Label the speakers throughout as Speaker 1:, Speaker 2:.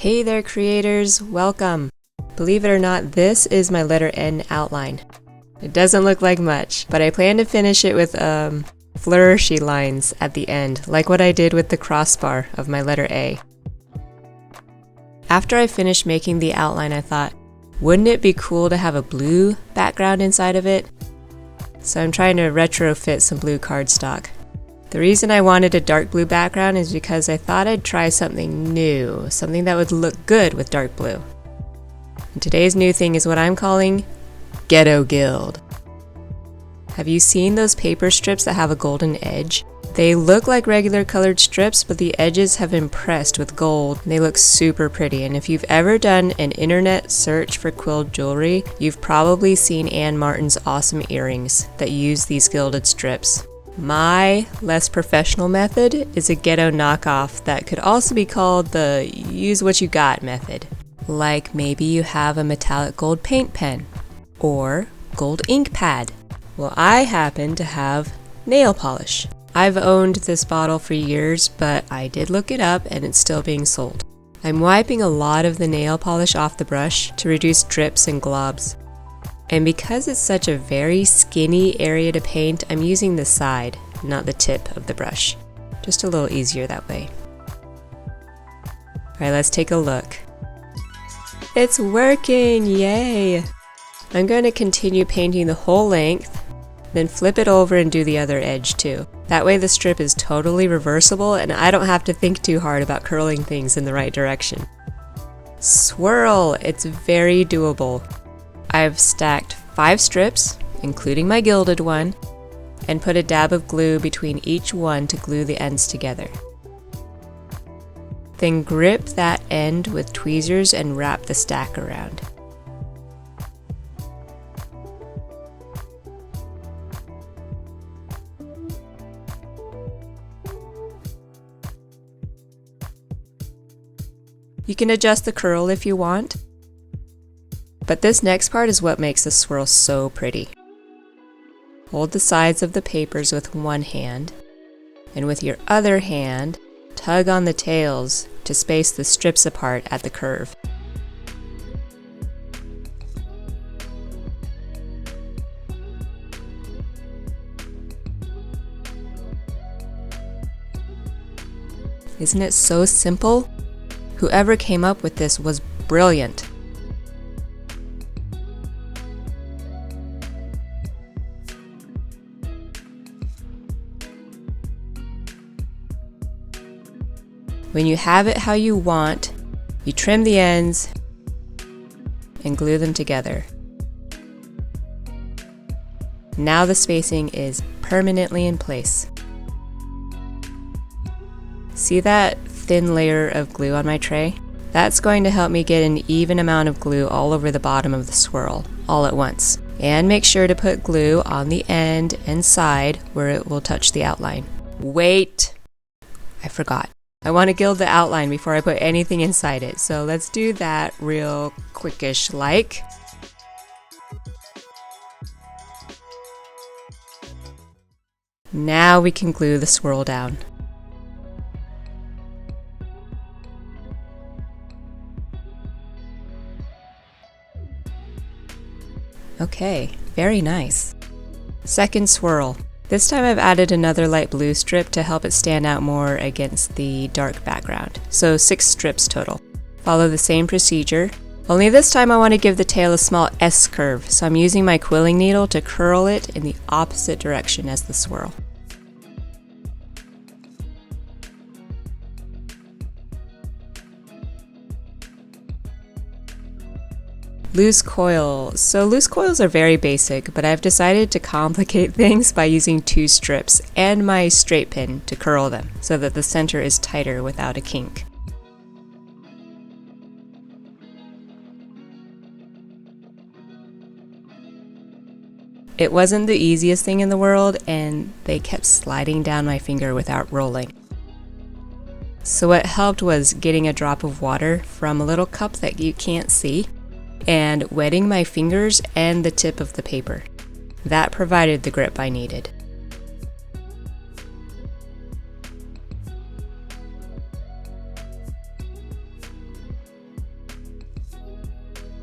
Speaker 1: Hey there creators, welcome! Believe it or not, this is my letter N outline. It doesn't look like much, but I plan to finish it with flourishy lines at the end, like what I did with the crossbar of my letter A. After I finished making the outline, I thought, wouldn't it be cool to have a blue background inside of it? So I'm trying to retrofit some blue cardstock. The reason I wanted a dark blue background is because I thought I'd try something new, something that would look good with dark blue. And today's new thing is what I'm calling Ghetto Gild. Have you seen those paper strips that have a golden edge? They look like regular colored strips, but the edges have been pressed with gold. They look super pretty, and if you've ever done an internet search for quill jewelry, you've probably seen Anne Martin's awesome earrings that use these gilded strips. My less professional method is a ghetto knockoff that could also be called the use what you got method. Like maybe you have a metallic gold paint pen or gold ink pad. Well, I happen to have nail polish. I've owned this bottle for years, but I did look it up and it's still being sold. I'm wiping a lot of the nail polish off the brush to reduce drips and globs. And because it's such a very skinny area to paint, I'm using the side, not the tip of the brush. Just a little easier that way. Alright, let's take a look. It's working! Yay! I'm going to continue painting the whole length, then flip it over and do the other edge too. That way the strip is totally reversible and I don't have to think too hard about curling things in the right direction. Swirl! It's very doable. I've stacked 5 strips, including my gilded one, and put a dab of glue between each one to glue the ends together. Then grip that end with tweezers and wrap the stack around. You can adjust the curl if you want. But this next part is what makes the swirl so pretty. Hold the sides of the papers with one hand, and with your other hand, tug on the tails to space the strips apart at the curve. Isn't it so simple? Whoever came up with this was brilliant. When you have it how you want, you trim the ends and glue them together. Now the spacing is permanently in place. See that thin layer of glue on my tray? That's going to help me get an even amount of glue all over the bottom of the swirl, all at once. And make sure to put glue on the end and side where it will touch the outline. Wait! I forgot. I want to gild the outline before I put anything inside it, so let's do that real quickish like. Now we can glue the swirl down. Okay, very nice. Second swirl. This time I've added another light blue strip to help it stand out more against the dark background. So 6 strips total. Follow the same procedure, only this time I want to give the tail a small S curve, so I'm using my quilling needle to curl it in the opposite direction as the swirl. Loose coil. So loose coils are very basic, but I've decided to complicate things by using 2 strips and my straight pin to curl them so that the center is tighter without a kink. It wasn't the easiest thing in the world and they kept sliding down my finger without rolling. So what helped was getting a drop of water from a little cup that you can't see and wetting my fingers and the tip of the paper. That provided the grip I needed.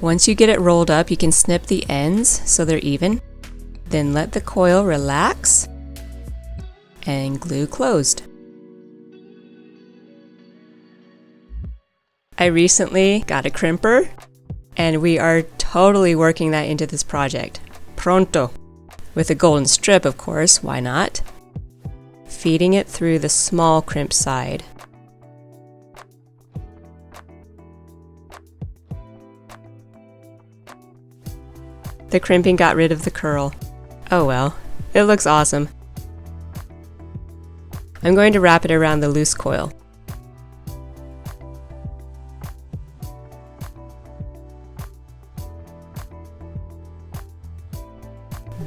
Speaker 1: Once you get it rolled up, you can snip the ends so they're even. Then let the coil relax and glue closed. I recently got a crimper and we are totally working that into this project. Pronto! With a golden strip, of course, why not? Feeding it through the small crimp side. The crimping got rid of the curl. Oh well, it looks awesome. I'm going to wrap it around the loose coil.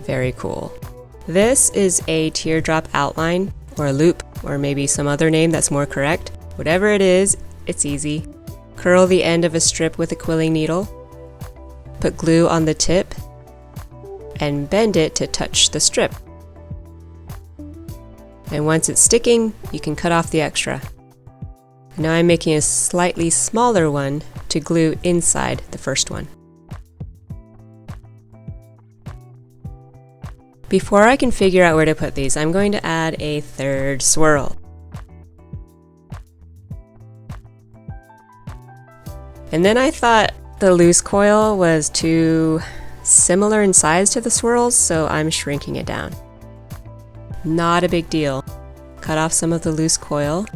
Speaker 1: Very cool. This is a teardrop outline, or a loop, or maybe some other name that's more correct. Whatever it is, it's easy. Curl the end of a strip with a quilling needle, put glue on the tip, and bend it to touch the strip. And once it's sticking, you can cut off the extra. Now I'm making a slightly smaller one to glue inside the first one. Before I can figure out where to put these, I'm going to add a third swirl. And then I thought the loose coil was too similar in size to the swirls, so I'm shrinking it down. Not a big deal. Cut off some of the loose coil.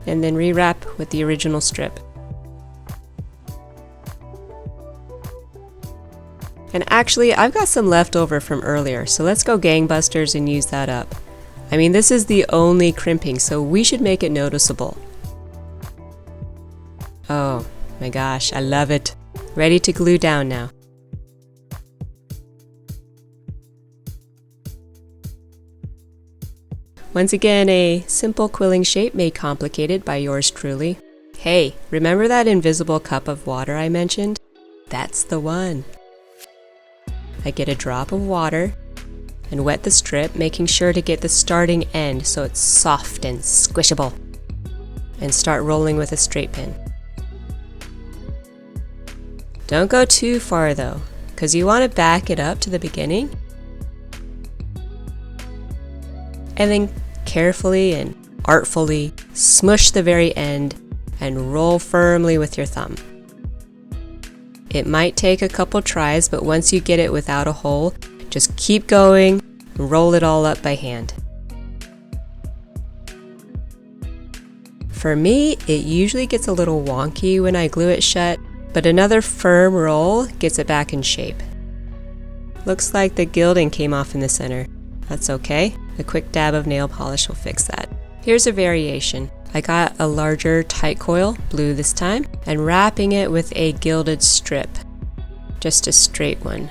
Speaker 1: And then rewrap with the original strip. And actually, I've got some left over from earlier, so let's go gangbusters and use that up. I mean, this is the only crimping, so we should make it noticeable. Oh my gosh, I love it. Ready to glue down now. Once again, a simple quilling shape made complicated by yours truly. Hey, remember that invisible cup of water I mentioned? That's the one. I get a drop of water and wet the strip, making sure to get the starting end so it's soft and squishable. And start rolling with a straight pin. Don't go too far though, because you want to back it up to the beginning. And then carefully and artfully smush the very end and roll firmly with your thumb. It might take a couple tries, but once you get it without a hole, just keep going and roll it all up by hand. For me, it usually gets a little wonky when I glue it shut, but another firm roll gets it back in shape. Looks like the gilding came off in the center. That's okay. A quick dab of nail polish will fix that. Here's a variation. I got a larger tight coil, blue this time, and wrapping it with a gilded strip. Just a straight one.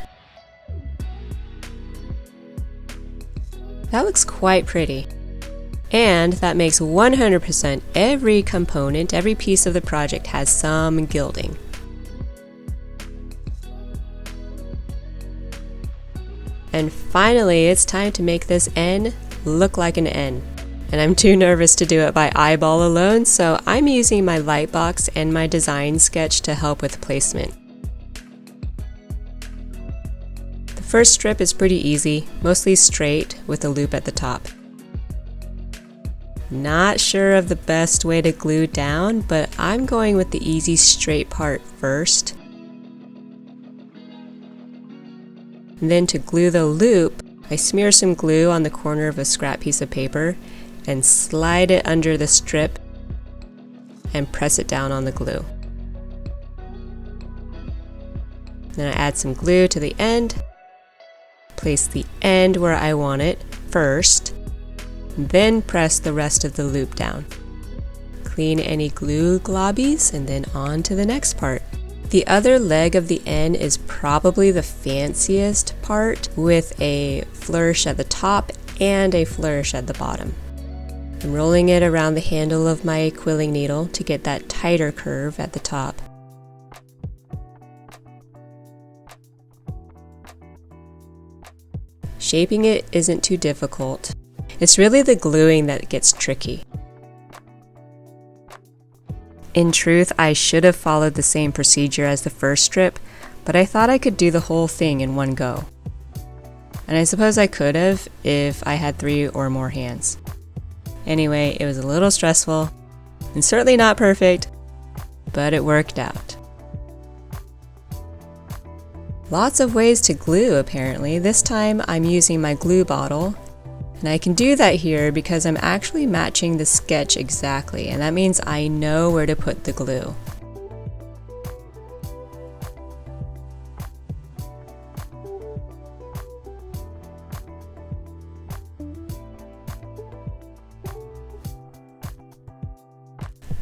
Speaker 1: That looks quite pretty. And that makes 100% every component, every piece of the project has some gilding. And finally, it's time to make this N look like an N. And I'm too nervous to do it by eyeball alone, so I'm using my light box and my design sketch to help with placement. The first strip is pretty easy, mostly straight with a loop at the top. Not sure of the best way to glue down, but I'm going with the easy straight part first. And then to glue the loop, I smear some glue on the corner of a scrap piece of paper and slide it under the strip and press it down on the glue. Then I add some glue to the end, place the end where I want it first, then press the rest of the loop down. Clean any glue globbies and then on to the next part. The other leg of the N is probably the fanciest part, with a flourish at the top and a flourish at the bottom. I'm rolling it around the handle of my quilling needle to get that tighter curve at the top. Shaping it isn't too difficult. It's really the gluing that gets tricky. In truth, I should have followed the same procedure as the first strip, but I thought I could do the whole thing in one go. And I suppose I could have if I had 3 or more hands. Anyway, it was a little stressful, and certainly not perfect, but it worked out. Lots of ways to glue apparently. This time I'm using my glue bottle, and I can do that here because I'm actually matching the sketch exactly, and that means I know where to put the glue.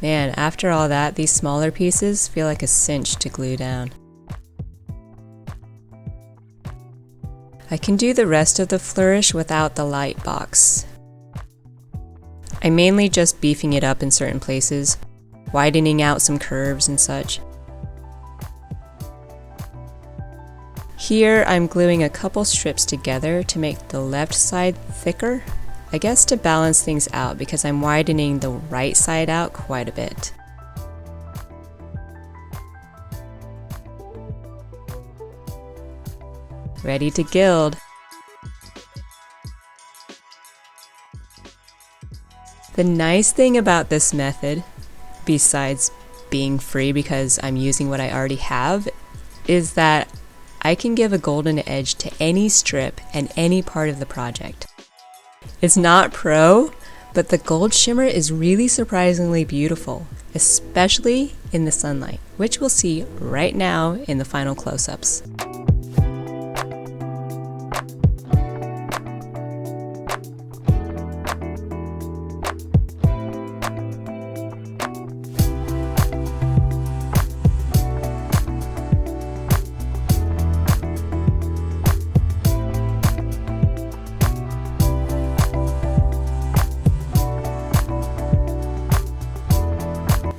Speaker 1: Man, after all that, these smaller pieces feel like a cinch to glue down. I can do the rest of the flourish without the light box. I'm mainly just beefing it up in certain places, widening out some curves and such. Here I'm gluing a couple strips together to make the left side thicker, I guess to balance things out because I'm widening the right side out quite a bit. Ready to gild. The nice thing about this method, besides being free because I'm using what I already have, is that I can give a golden edge to any strip and any part of the project. It's not pro, but the gold shimmer is really surprisingly beautiful, especially in the sunlight, which we'll see right now in the final close-ups.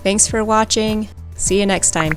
Speaker 1: Thanks for watching. See you next time.